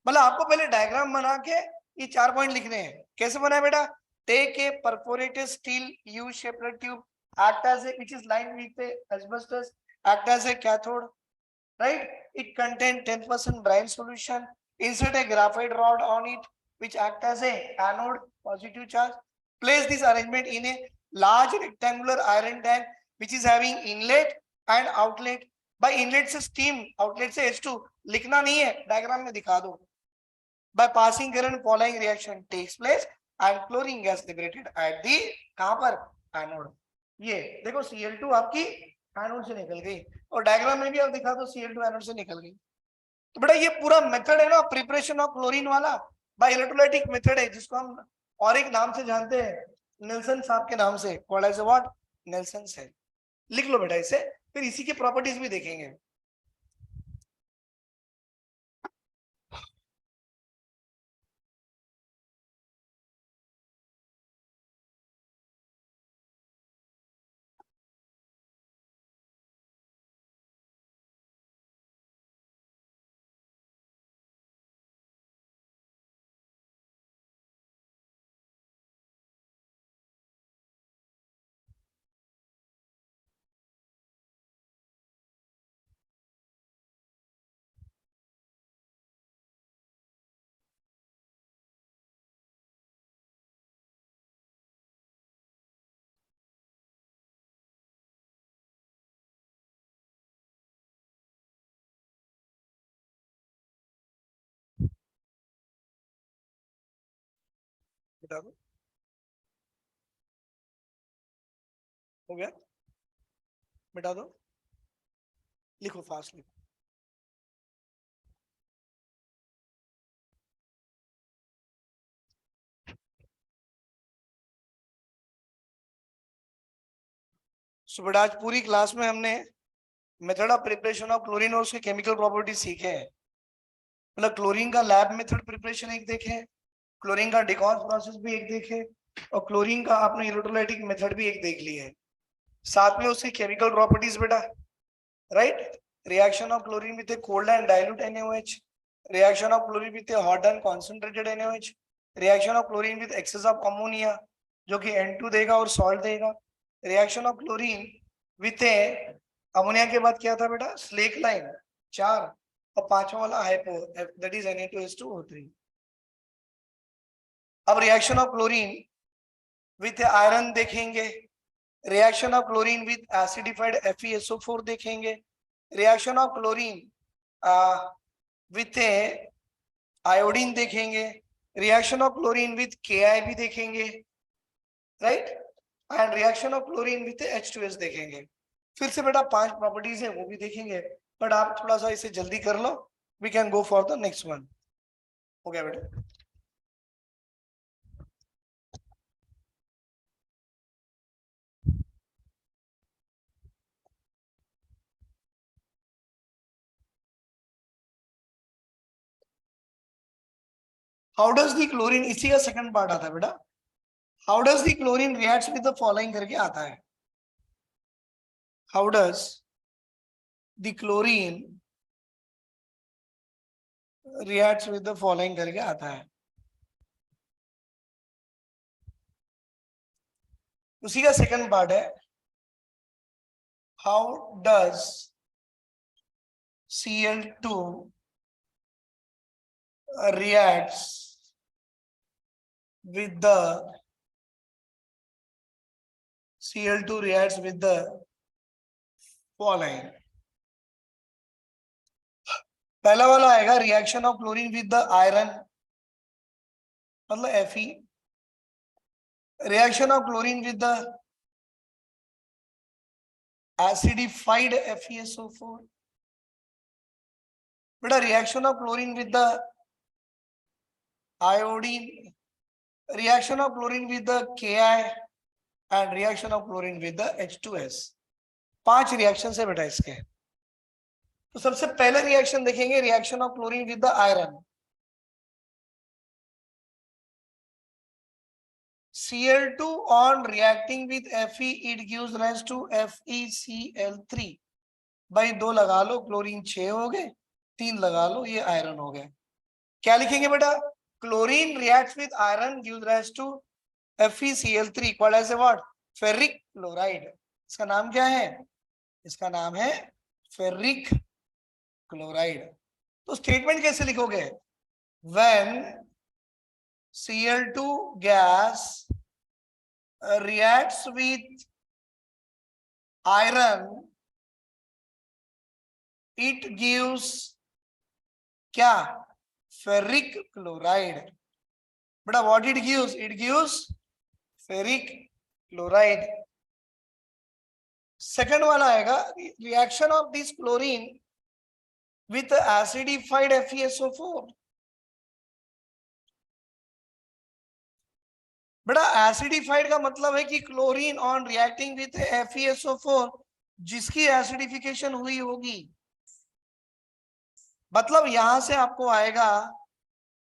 मतलब आपको पहले डायग्राम बना के ये 4 पॉइंट लिखने हैं। कैसे बनाए बेटा, take a perforated steel U shaped tube act as a which is lined with a asbestos act as a cathode, right? It contains 10% brine solution. Insert a graphite rod on it which act as a anode, positive charge. Place this arrangement in a large rectangular iron tank which is having inlet and outlet. by inlet से steam, outlet से H2 लिखना नहीं है, diagram में दिखा दो। by passing current following reaction takes place and chlorine gas liberated at the कहां पर, एनोड। ये देखो Cl2 आपकी एनोड से निकल गई, और डायग्राम में भी आप दिखा दो Cl2 एनोड से निकल गई। तो बेटा ये पूरा मेथड है ना प्रिपरेशन ऑफ क्लोरीन वाला, बाय इलेक्ट्रोलाइटिक मेथड है, जिसको हम और एक नाम से जानते हैं, नेल्सन साहब के नाम से, called as what, Nelson cell. लिख लो बेटा इसे, फिर इसी की प्रॉपर्टीज भी देखेंगे। बता दो, हो गया, बता दो, लिखो फास्ट लिखो। सो बेटा आज पूरी क्लास में हमने method of preparation of chlorine और उसके केमिकल प्रॉपर्टीज सीखे हैं। मतलब क्लोरीन का लैब मेथड प्रिपरेशन एक देखे, क्लोरीन का डिकॉम्स प्रोसेस भी एक देखे, और क्लोरीन का आपने इलेक्ट्रोलाइटिक मेथड भी एक देख लिया है, साथ में उसकी केमिकल प्रॉपर्टीज बेटा, right. Reaction of chlorine with a cold and dilute NaOH, reaction of chlorine with a hot and concentrated NaOH, reaction of chlorine with excess of ammonia जो कि N2 देगा और सॉल्ट देगा, reaction of chlorine with a ammonia के बाद क्या था बेटा, स्लेक लाइन 4, और 5वां वाला हाइपो दैट इज Na2H2O3। अब reaction of chlorine with iron देखेंगे, reaction of chlorine with acidified FeSO4 देखेंगे, reaction of chlorine with iodine देखेंगे, reaction of chlorine with KI भी देखेंगे, right, and reaction of chlorine with H2S देखेंगे। फिर से बेटा 5 प्रॉपर्टीज है वो भी देखेंगे, बट आप थोड़ा सा इसे जल्दी कर लो, we can go for the next one. हो गया बेटा? हाउ डज द क्लोरीन, इसी का सेकंड पार्ट आता है बेटा। How does the chlorine reacts with the following करके आता है। How does the chlorine reacts with the following करके आता है। उसी का सेकंड पार्ट है। How does Cl2 reacts with the Cl2 reacts with the following। पहला वाला आएगा reaction of chlorine with the iron, मतलब Fe। Reaction of chlorine with the acidified FeSO4। बेटा reaction of chlorine with the iodine, reaction of chlorine with the Ki and reaction of chlorine with the H2S। 5 reaction है बेटा इसके। तो सबसे पहले reaction देखेंगे, reaction of chlorine with the iron. Cl2 on reacting with Fe, it gives rise to FeCl3। भाई 2 लगा लो, chlorine 6 हो गए, 3 लगा लो, ये आयरन हो गए। क्या लिखेंगे बेटा? Chlorine reacts with iron gives rise to FeCl3 called as what? Ferric chloride. इसका नाम क्या है? इसका नाम है फेरिक क्लोराइड। तो स्टेटमेंट कैसे लिखोगे? When Cl2 gas reacts with iron, it gives क्या? Ferric chloride. बेटा what it gives? It gives ferric chloride. Second वाला आएगा reaction of this chlorine with acidified FeSO4। बेटा एसिडिफाइड का मतलब है कि chlorine on reacting with FeSO4 जिसकी एसिडिफिकेशन हुई होगी। मतलब यहां से आपको आएगा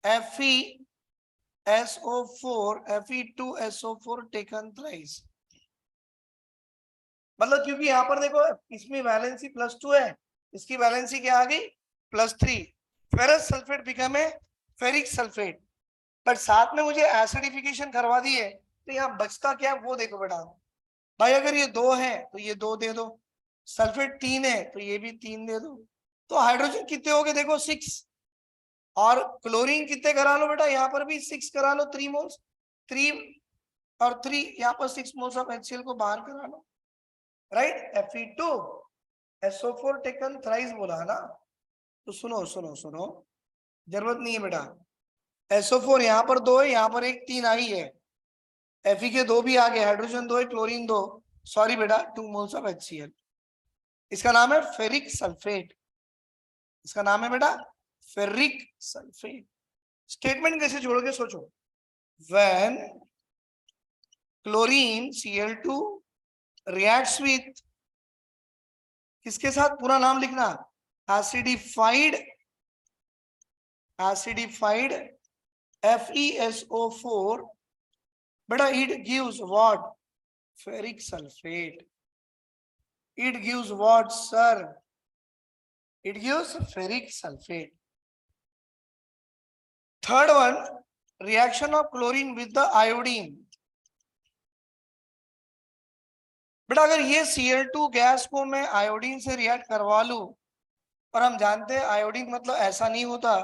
FeSO4 Fe2SO4 टेकन थ्राइस। मतलब क्योंकि यहां पर देखो इसमें वैलेंसी +2 है, इसकी वैलेंसी क्या आ गई? +3। फेरस सल्फेट बिकम है फेरिक सल्फेट। पर साथ में मुझे एसिडिफिकेशन करवा दी है, तो यहाँ बचता क्या है वो देखो बेटा। भाई अगर ये 2 है तो ये 2 दे दो, सल्फेट 3 है तो ये भी 3 दे दो। तो हाइड्रोजन कितने हो गए देखो 6, और क्लोरीन कितने करा लो बेटा? यहाँ पर भी 6 करा लो, 3 मोल्स, 3 और 3 यहाँ पर 6 मोल्स ऑफ HCl को बाहर करा लो, राइट? Fe2SO4 टेकन थ्राइस बोला ना। तो सुनो सुनो सुनो, जरूरत नहीं है बेटा। SO4 यहाँ पर 2 है, यहाँ पर एक 3 आई है, Fe के 2 भी आ गए, हाइड्रोजन 2 है, क्लोरीन 2, सॉरी बेटा 2 मोल्स ऑफ HCl। इसका नाम है फेरिक सल्फेट। इसका नाम है बेटा फेरिक सल्फेट। स्टेटमेंट कैसे जोड़ोगे सोचो। When chlorine Cl2 reacts with, किसके साथ? पूरा नाम लिखना, एसिडिफाइड FeSO4, बेटा it gives what? Ferric sulphate. It gives what sir? It gives ferric sulphate. Third one, reaction of chlorine with the iodine. बेटा अगर ये Cl2 गैस को मैं आयोडीन से रिएक्ट करवा लूं, और हम जानते हैं आयोडीन मतलब ऐसा नहीं होता,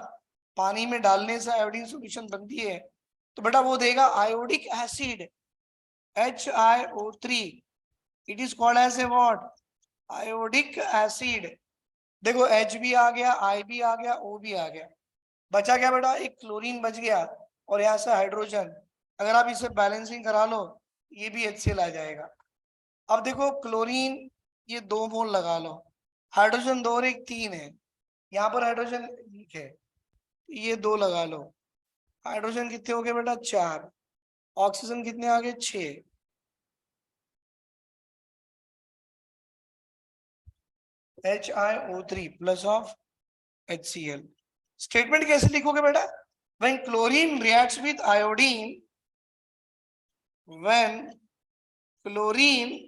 पानी में डालने से आयोडीन सॉल्यूशन बनती है, तो बेटा वो देगा iodic acid HiO3। It is called as a what? Iodic acid. देखो H भी आ गया, I भी आ गया, O भी आ गया, बचा क्या बेटा? एक क्लोरीन बच गया, और यहाँ से हाइड्रोजन। अगर आप इसे बैलेंसिंग करा लो, ये भी HCl आ जाएगा। अब देखो क्लोरीन ये 2 मोल लगा लो, हाइड्रोजन 2 और 1 3 है, यहाँ पर हाइड्रोजन एक है, ये 2 लगा लो। हाइड्रोजन कितने हो गए बेटा? 4। ऑक्सीजन कितने आ गए? 6। HiO3 plus of HCl। Statement कैसे लिखोगे बेटा? When chlorine reacts with iodine, when chlorine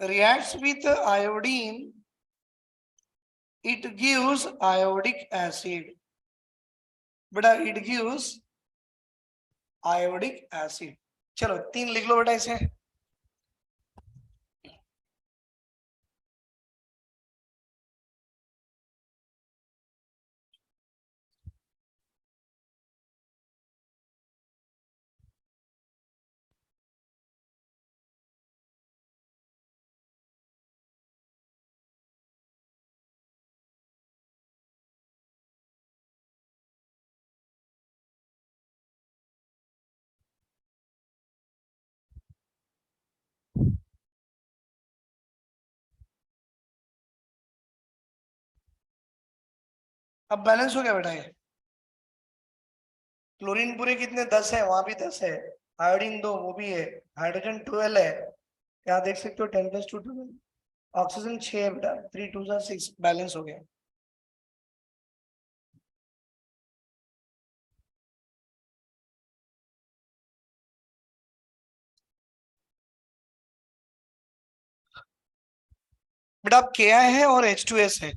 reacts with iodine, it gives iodic acid। बेटा it gives iodic acid। चलो 3 लिख लो बेटा इसे। अब बैलेंस हो गया बेटा ये। क्लोरीन पूरे कितने? 10 है, वहां भी 10 है। आयोडीन 2, वो भी है। हाइड्रोजन 12 है, यहाँ देख सकते हो 10 + 2 12। ऑक्सीजन 6 है बेटा, 3 2 6, बैलेंस हो गया। बेटा अब Ki है और H2S है।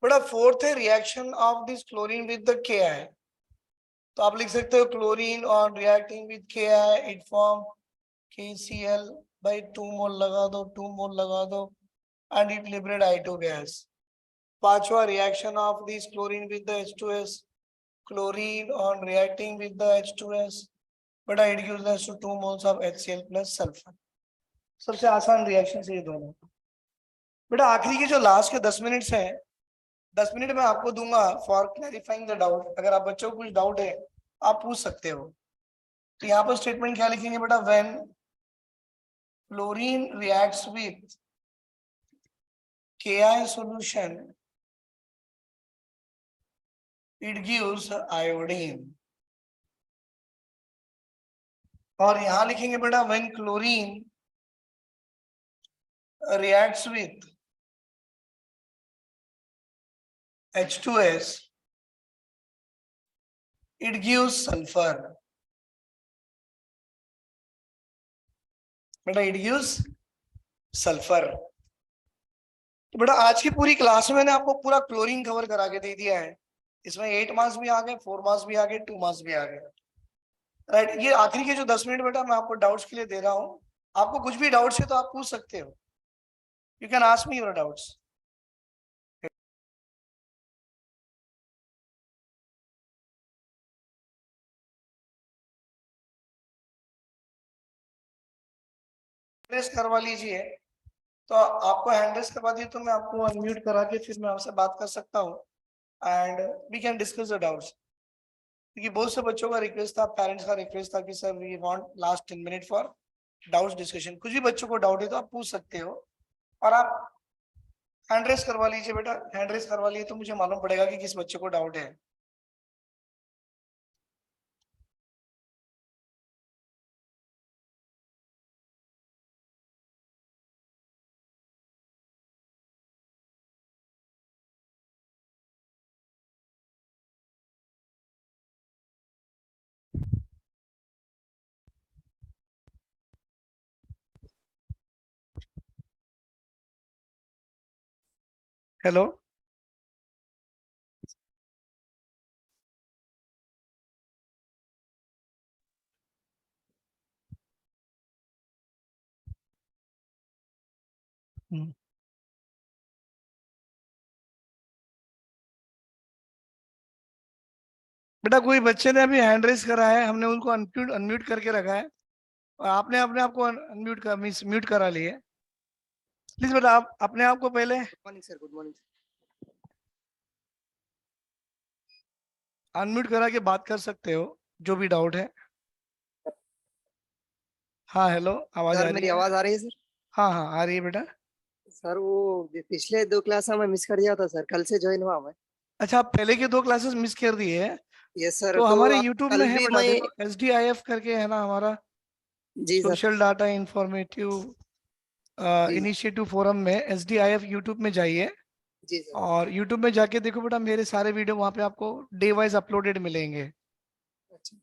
बेटा फोर्थ है reaction of this chlorine with the Ki। तो आप लिख सकते हो chlorine on reacting with Ki it form KCl by 2 मोल लगा दो, 2 मोल लगा दो, and it liberate I2 gas। पांचवा reaction of this chlorine with the H2S, chlorine on reacting with the H2S, बेटा it gives us to 2 moles of HCl plus sulfur। सबसे आसान reaction से ये दोनों। बेटा आखिरी के जो लास्ट के 10 मिनट्स हैं, 10 मिनट में आपको दूंगा फॉर क्लैरिफाइंग द डाउट। अगर आप बच्चों को कुछ डाउट है आप पूछ सकते हो। तो यहाँ पर स्टेटमेंट क्या लिखेंगे बेटा? When chlorine reacts with Ki solution, it gives iodine। और यहां लिखेंगे बेटा when chlorine reacts with H2S, it gives sulfur। बेटा it gives सल्फर। तो बेटा आज की पूरी क्लास में मैंने आपको पूरा क्लोरीन कवर करा के दे दिया है। इसमें 8 मार्क्स भी आ गए, 4 मार्क्स भी आ गए, 2 मार्क्स भी आ गए। राइट, ये आखिरी के जो 10 मिनट बेटा मैं आपको डाउट्स के लिए दे रहा हूँ। आपको कुछ भी डाउट्स है तो आप पूछ सकते हो। You can ask me your doubts. Raise करवा लीजिए। तो आपको हैंड रेस करवा दिए तो मैं आपको अनम्यूट करा के फिर मैं आपसे बात कर सकता हूँ and we can discuss the doubts. क्योंकि बहुत से बच्चों का रिक्वेस्ट था, पेरेंट्स का रिक्वेस्ट था कि sir we want last 10 minute for doubts discussion. कुछ भी बच्चों को डाउट है तो आप पूछ सकते हो। और आप हैंड रेस करवा लीजिए बेटा, हैंड रेस करवा लिए तो मुझे मालूम पड़ेगा कि किस बच्चे को डाउट है। हेलो। बेटा कोई बच्चे ने अभी हैंड रेस करा है, हमने उनको अनम्यूट अनम्यूट करके रखा है और आपने अपने आप को अनम्यूट कर म्यूट करा लिए। प्लीज बेटा आप अपने आप को पहले morning sir, good morning. Unmute करा के बात कर सकते हो, जो भी डाउट है। हाँ हेलो, आवाज आ सर रही मेरी है? आवाज आ रही है सर? हाँ हाँ आ रही है बेटा। सर वो पिछले 2 क्लास में मिस कर दिया था सर, कल से ज्वाइन हुआ मैं। अच्छा, आप पहले के 2 क्लासेस मिस कर दिए हैं? यस सर, तो तो हमारे आप यूट्यूब में कल है भी बेटा, मैं। देखो SDIF करके है ना हमारा, जी सर। सोशल डाटा इंफॉर्मेटिव जी इनिशिएटिव फोरम में। SDIF यूट्यूब में जाइए जी सर। और यूट्यूब में जाके देखो बेटा, मेरे सारे वीडियो वहाँ पे आपको डे वाइज अपलोडेड मिलेंगे। अच्छा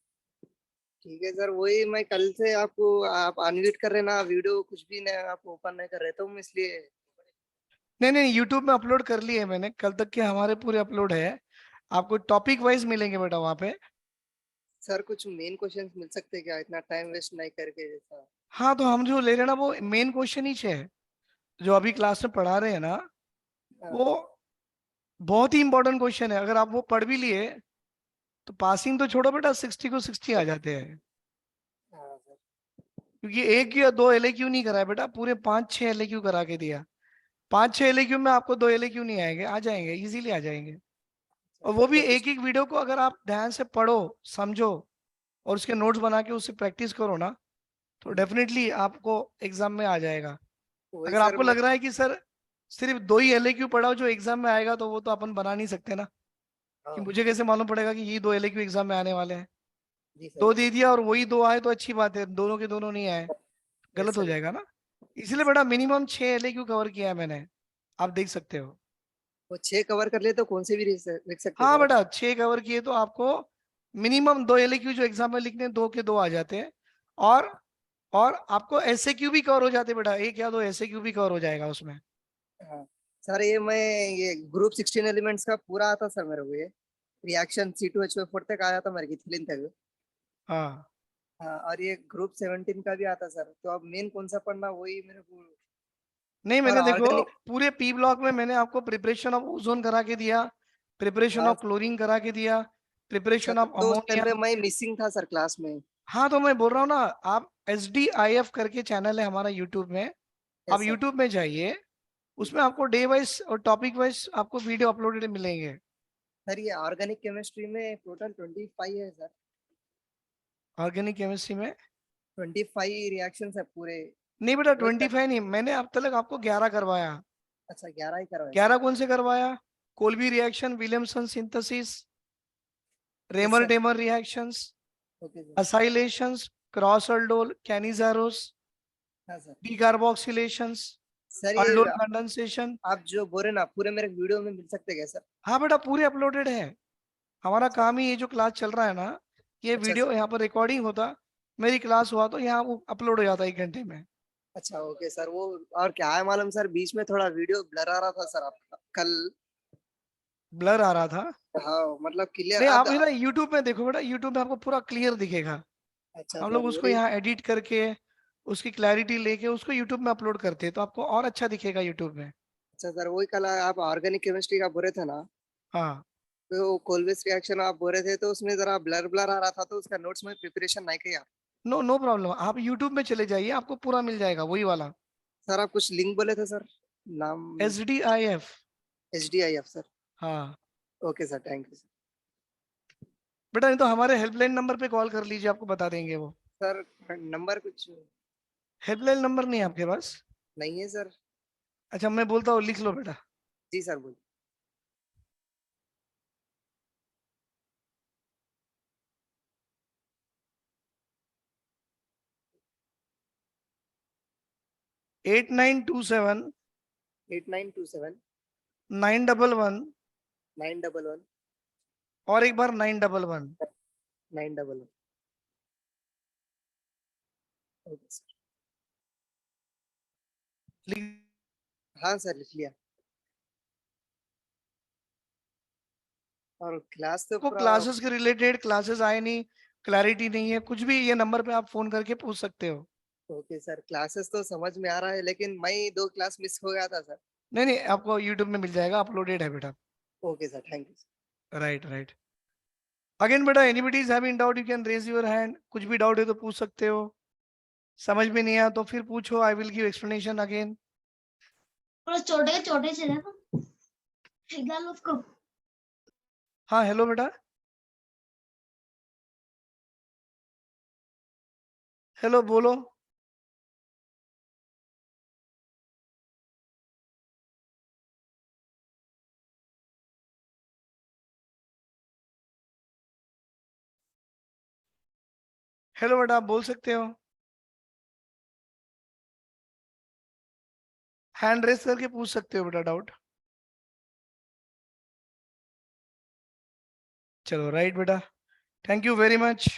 ठीक है सर, वही मैं कल से आपको आप अनम्यूट कर रहे ना, वीडियो कुछ भी नहीं आप ओपन नहीं कर रहे, तो मैं इसलिए। नहीं नहीं, यूट्यूब में अपलोड कर लिए मैंने, कल तक के हमारे पूरे अपलोड है। आपको टॉपिक वाइज मिलेंगे बेटा वहाँ पे। सर कुछ मेन क्वेश्चंस मिल सकते हैं क्या, इतना टाइम वेस्ट नहीं करके जैसा? हाँ तो हम जो ले रहे हैं ना वो मेन क्वेश्चन ही है, जो अभी क्लास में पढ़ा रहे हैं ना, हाँ। वो बहुत ही इंपॉर्टेंट क्वेश्चन है। अगर आप वो पढ़ भी लिए तो पासिंग तो छोड़ो बेटा, 60 को 60 आ जाते हैं। हाँ सर। क्योंकि 1 या 2 LAQ नहीं कराया बेटा, पूरे 5-6 LAQ करा के दिया। 5-6 LAQ में आपको 2 LAQ नहीं आएंगे, आ जाएंगे, इजीली आ जाएंगे। और वो सर भी तो एक एक वीडियो को अगर आप ध्यान से पढ़ो, समझो और उसके नोट्स बना के उससे प्रैक्टिस करो ना, तो डेफिनेटली आपको एग्जाम में आ जाएगा। वही अगर सर आपको मैं। लग रहा है कि सर सिर्फ 2 ही LAQ पढ़ाओ जो एग्जाम में आएगा, तो वो तो अपन बना नहीं सकते ना। कि हाँ। मुझे कैसे मालूम पड़ेगा कि ये 2 LAQ एग्जाम में आने वाले हैं? जी सर। 2 दे दिया और वही 2 आए तो अच्छी बात है, दोनों के दोनों नहीं आए, यस गलत हो सर। जाएगा ना। इसलिए बेटा मिनिमम 6 LAQ कवर किया है मैंने, आप देख सकते हो। वो 6 कवर कर ले तो कौन से भी लिख सकते हैं हाँ सर? बेटा 6 कवर किए तो आपको मिनिमम 2 LAQ जो एग्जाम में लिखने हैं, 2 के 2 आ जाते हैं। और और आपको SAQ भी कवर हो जाते हैं बेटा, 1 या 2 SAQ भी कवर हो जाएगा उसमें। हाँ सर, ये ग्रुप 16 एलिमेंट्स का पूरा आता सर मेरे को, ये रिएक्शन C2H4 तक आया था मेरे की थिलिन तक। हाँ हाँ, और ये ग्रुप 17 का भी आता सर, तो अब मेन कौन सा पढ़ना वही मेरे को। नहीं, और मैंने देखो ऑर्गेनिक। पूरे P ब्लॉक में मैंने आपको प्रिपरेशन ऑफ ओजोन करा के दिया, प्रिपरेशन हाँ ऑफ क्लोरीन करा के दिया, प्रिपरेशन सर, ऑफ तो उस टाइम अमोनिया। पे मैं मिसिंग था सर क्लास में। हाँ तो मैं बोल रहा हूँ ना, आप SDIF करके चैनल है हमारा यूट्यूब में, आप यस सर। यूट्यूब में जाइए, उसमें आपको डे वाइज और टॉपिक वाइज आपको वीडियो अपलोडेड मिलेंगे। सर ये ऑर्गेनिक केमिस्ट्री में टोटल 25 है सर। ऑर्गेनिक केमिस्ट्री में 25 रिएक्शन है पूरे। नहीं बेटा, वही 25 नहीं, मैंने अब तक आपको 11 करवाया। अच्छा, 11 ही करवाए सर। 11 कौन से करवाया? Kolbe reaction, Williamson synthesis, yes Reimer sir. Tiemann reactions, okay sir. Acylations, cross aldol, Cannizzaros, हाँ सर। डिकार्बोक्सिलेशंस, सर ये अल्डोल कंडेंसेशन। आप जो बोल रहे ना पूरे मेरे वीडियो में मिल सकते क्या सर? हाँ बेटा पूरे अपलोडेड है। हमारा अच्छा। काम ही ये जो क्लास चल रहा है ना, ये अच्छा वीडियो सर। यहाँ पर रिकॉर्डिंग होता, मेरी क्लास हुआ तो यहाँ वो अपलोड हो जाता 1 घंटे में। अच्छा ओके सर, वो और क्या है मालूम सर, बीच में थोड़ा वीडियो ब्लर आ रहा था सर आपका कल। ब्लर आ रहा था? हाँ मतलब क्लियर नहीं अब। आप ना यूट्यूब में देखो बेटा, यूट्यूब में आपको पूरा क्लियर दिखेगा। अच्छा हम लोग सर उसको वही। यहाँ एडिट करके उसकी क्लैरिटी लेके उसको यूट्यूब में अपलोड करते हैं, तो आपको और अच्छा दिखेगा यूट्यूब में। अच्छा सर, वही कल आप ऑर्गेनिक केमिस्ट्री का बोल रहे थे ना, हाँ तो कोलवेस रिएक्शन आप बोल रहे थे, तो उसमें जरा ब्लर ब्लर आ रहा था, तो उसका नोट्स में प्रिपरेशन नहीं किया। नो नो प्रॉब्लम, आप यूट्यूब में चले जाइए, आपको पूरा मिल जाएगा वही वाला। सर आप कुछ लिंक बोले थे सर, नाम? SDIF। HDIF sir. हाँ ओके सर, थैंक यू बेटा, नहीं तो हमारे हेल्पलाइन नंबर पे कॉल कर लीजिए, आपको बता देंगे वो। सर। नंबर कुछ हेल्पलाइन नंबर नहीं है आपके पास? नहीं है सर। अच्छा मैं बोलता हूँ, लिख लो बेटा। जी सर बोलिए। 8927 8927 911 911 और एक बार 911। 911। Okay sir. लिख हाँ सर, लिख लिया। और क्लास तो को पूरा। क्लासेस के रिलेटेड क्लासेस आए नहीं, क्लैरिटी नहीं है कुछ भी, ये नंबर पे आप फोन करके पूछ सकते हो। ओके सर, क्लासेस तो समझ में आ रहा है, लेकिन मैं 2 क्लास मिस हो गया था सर। नहीं नहीं, आपको यूट्यूब में मिल जाएगा, अपलोडेड है बेटा। Okay sir, thank you. Right right. Again बेटा, anybody is having doubt you can raise your hand. कुछ भी डाउट है तो पूछ सकते हो। समझ में नहीं आया तो फिर पूछो, I will give explanation again. थोड़ा छोटे छोटे से ना निकाल उसको। हाँ हेलो बेटा, हेलो बोलो। हेलो बेटा, आप बोल सकते हो, हैंड रेस करके पूछ सकते हो बेटा डाउट। चलो राइट बेटा, थैंक यू वेरी मच।